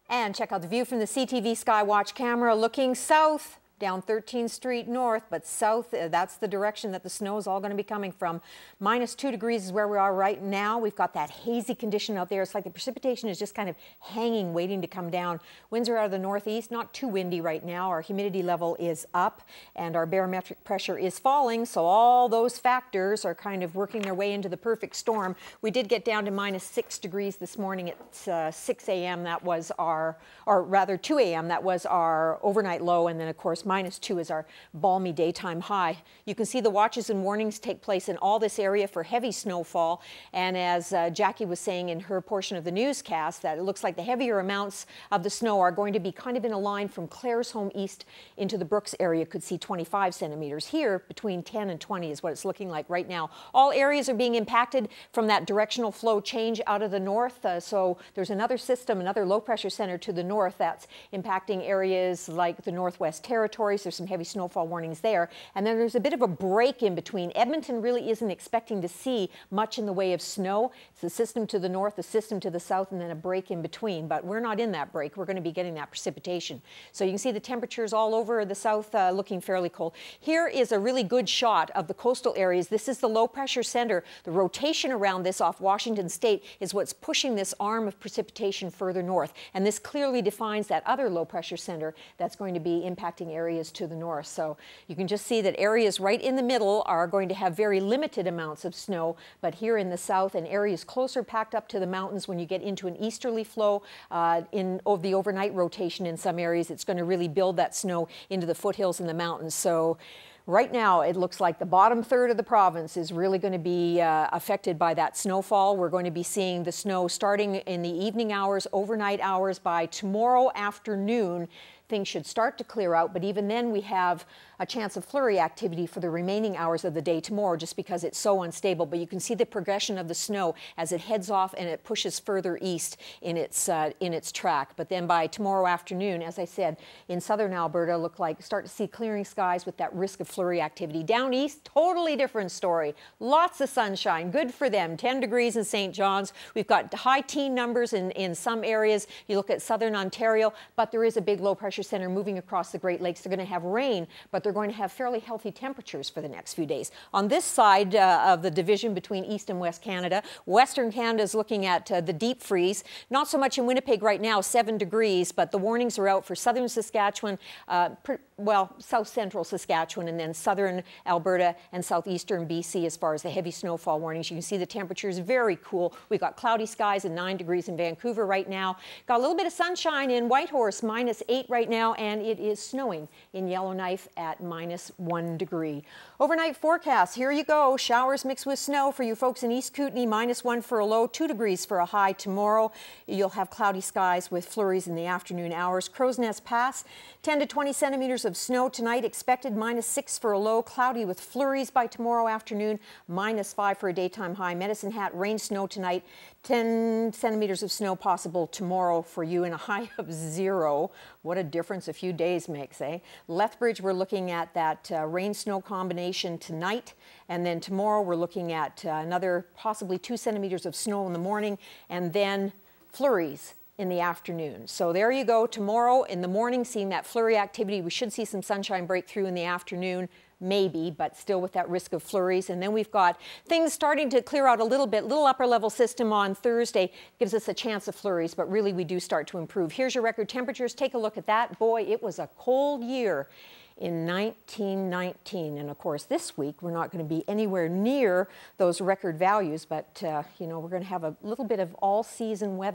And check out the view from the CTV Skywatch camera looking south down 13th Street North, but south, that's the direction that the snow is all going to be coming from. -2 degrees is where we are right now. We've got that hazy condition out there. It's like the precipitation is just kind of hanging, waiting to come down. Winds are out of the northeast, not too windy right now. Our humidity level is up and our barometric pressure is falling, so all those factors are kind of working their way into the perfect storm. We did get down to -6 degrees this morning at 6 a.m. That was our, or rather 2 a.m. That was our overnight low, and then of course -2 is our balmy daytime high. You can see the watches and warnings take place in all this area for heavy snowfall. And as Jackie was saying in her portion of the newscast, that it looks like the heavier amounts of the snow are going to be kind of in a line from Claresholm east into the Brooks area. Could see 25 centimeters. Here, between 10 and 20 is what it's looking like right now. All areas are being impacted from that directional flow change out of the north. So there's another system, another low pressure center to the north that's impacting areas like the Northwest Territories. There's some heavy snowfall warnings there. And then there's a bit of a break in between. Edmonton really isn't expecting to see much in the way of snow. It's the system to the north, the system to the south, and then a break in between. But we're not in that break. We're going to be getting that precipitation. So you can see the temperatures all over the south looking fairly cold. Here is a really good shot of the coastal areas. This is the low pressure center. The rotation around this off Washington State is what's pushing this arm of precipitation further north. And this clearly defines that other low pressure center that's going to be impacting areas to the north. So you can just see that areas right in the middle are going to have very limited amounts of snow, but here in the south and areas closer packed up to the mountains, when you get into an easterly flow in the overnight rotation in some areas, it's going to really build that snow into the foothills and the mountains. So right now, it looks like the bottom third of the province is really going to be affected by that snowfall. We're going to be seeing the snow starting in the evening hours, overnight hours. By tomorrow afternoon, things should start to clear out, but even then we have a chance of flurry activity for the remaining hours of the day tomorrow just because it's so unstable. But you can see the progression of the snow as it heads off and it pushes further east in its track. But then by tomorrow afternoon, as I said, in southern Alberta, start to see clearing skies with that risk of flurry activity. Down east, totally different story. Lots of sunshine, good for them. 10 degrees in St. John's. We've got high teen numbers in some areas. You look at southern Ontario, but there is a big low pressure center moving across the Great Lakes. They're going to have rain, but they're going to have fairly healthy temperatures for the next few days. On this side of the division between East and West Canada, Western Canada is looking at the deep freeze. Not so much in Winnipeg right now, 7 degrees, but the warnings are out for southern Saskatchewan, south central Saskatchewan, and then southern Alberta and southeastern BC as far as the heavy snowfall warnings. You can see the temperatures very cool. We've got cloudy skies and 9 degrees in Vancouver right now. Got a little bit of sunshine in Whitehorse, -8 right now, and it is snowing in Yellowknife at -1 degree. Overnight forecast, here you go. Showers mixed with snow for you folks in East Kootenay, -1 for a low, 2 degrees for a high tomorrow. You'll have cloudy skies with flurries in the afternoon hours. Crow's Nest Pass, 10 to 20 centimeters of snow tonight, expected -6 for a low, cloudy with flurries by tomorrow afternoon, -5 for a daytime high. Medicine Hat, rain, snow tonight, 10 centimeters of snow possible tomorrow for you and a high of 0. What a difference a few days makes, eh? Lethbridge, we're looking at that rain-snow combination tonight, and then tomorrow we're looking at another possibly 2 centimeters of snow in the morning, and then flurries in the afternoon. So there you go. Tomorrow in the morning, seeing that flurry activity. We should see some sunshine break through in the afternoon, maybe, but still with that risk of flurries. And then we've got things starting to clear out a little bit. Little upper level system on Thursday gives us a chance of flurries, but really we do start to improve. Here's your record temperatures. Take a look at that. Boy, it was a cold year in 1919. And of course, this week, we're not going to be anywhere near those record values, but, you know, we're going to have a little bit of all season weather.